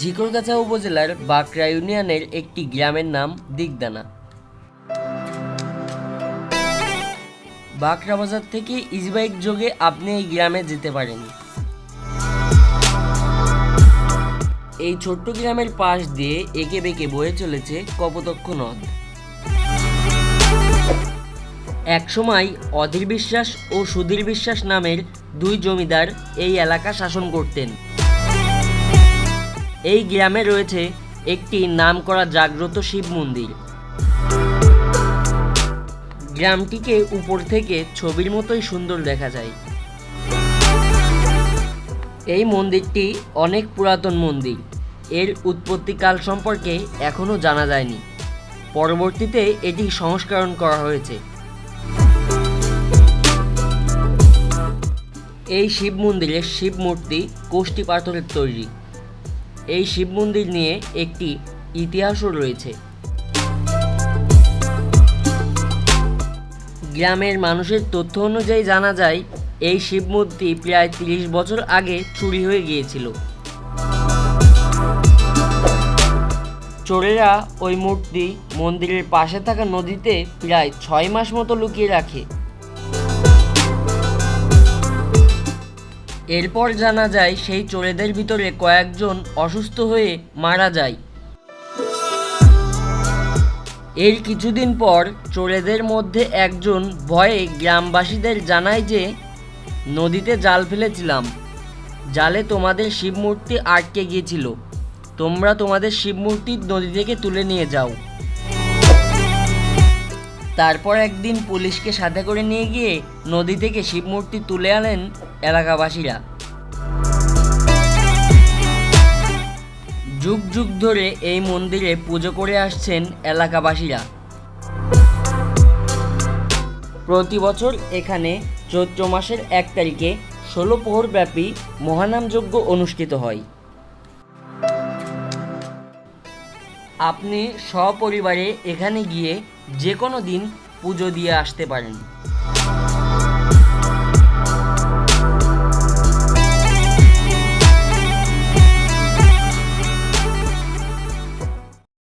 ঝিকরগাছা উপজেলার বাকরা ইউনিয়নের একটি গ্রামের নাম দিগদানা। বাকরা বাজার থেকে ইজিবাইক যোগে আপনি এই গ্রামে যেতে পারেন। এই ছোট্ট গ্রামের পাশ দিয়ে এঁকে বেঁকে বয়ে চলেছে কপোতাক্ষ নদ। একসময় অধীর বিশ্বাস ও সুধীর বিশ্বাস নামের দুই জমিদার এই এলাকা শাসন করতেন। এই গ্রামে রয়েছে একটি নামকরা জাগ্রত শিব মন্দির। গ্রামটিকে উপর থেকে ছবির মতোই সুন্দর দেখা যায়। এই মন্দিরটি অনেক পুরাতন মন্দির। এর উৎপত্তিকাল সম্পর্কে এখনও জানা যায়নি। পরবর্তীতে এটি সংস্করণ করা হয়েছে। এই শিব মন্দিরের শিব মূর্তি কোষ্ঠী পাথরের তৈরি। এই শিব মন্দির নিয়ে একটি ইতিহাসও রয়েছে। গ্রামের মানুষের তথ্য অনুযায়ী জানা যায়, এই শিব মূর্তি প্রায় ৩০ বছর আগে চুরি হয়ে গিয়েছিল। চোরেরা ওই মূর্তি মন্দিরের পাশে থাকা নদীতে প্রায় ৬ মাস মতো লুকিয়ে রাখে। এরপর জানা যায় সেই চোরেদের ভিতরে কয়েকজন অসুস্থ হয়ে মারা যায়। এর কিছুদিন পর চোরেদের মধ্যে একজন ভয়ে গ্রামবাসীদের জানায় যে, নদীতে জাল ফেলেছিলাম, জালে তোমাদের শিবমূর্তি আটকে গিয়েছিল, তোমরা তোমাদের শিবমূর্তি নদী থেকে তুলে নিয়ে যাও। তারপর একদিন পুলিশকে সাথে করে নিয়ে গিয়ে নদী থেকে শিবমূর্তি তুলে আনেন এলাকাবাসীরা। যুগ যুগ ধরে এই মন্দিরে পুজো করে আসছেন এলাকাবাসীরা। প্রতি বছর এখানে চৈত্র মাসের ১ তারিখে ১৬ প্রহর ব্যাপী মহানাম যজ্ঞ অনুষ্ঠিত হয়। আপনি সপরিবারে এখানে গিয়ে যে কোনো দিন পুজো দিয়ে আসতে পারেন।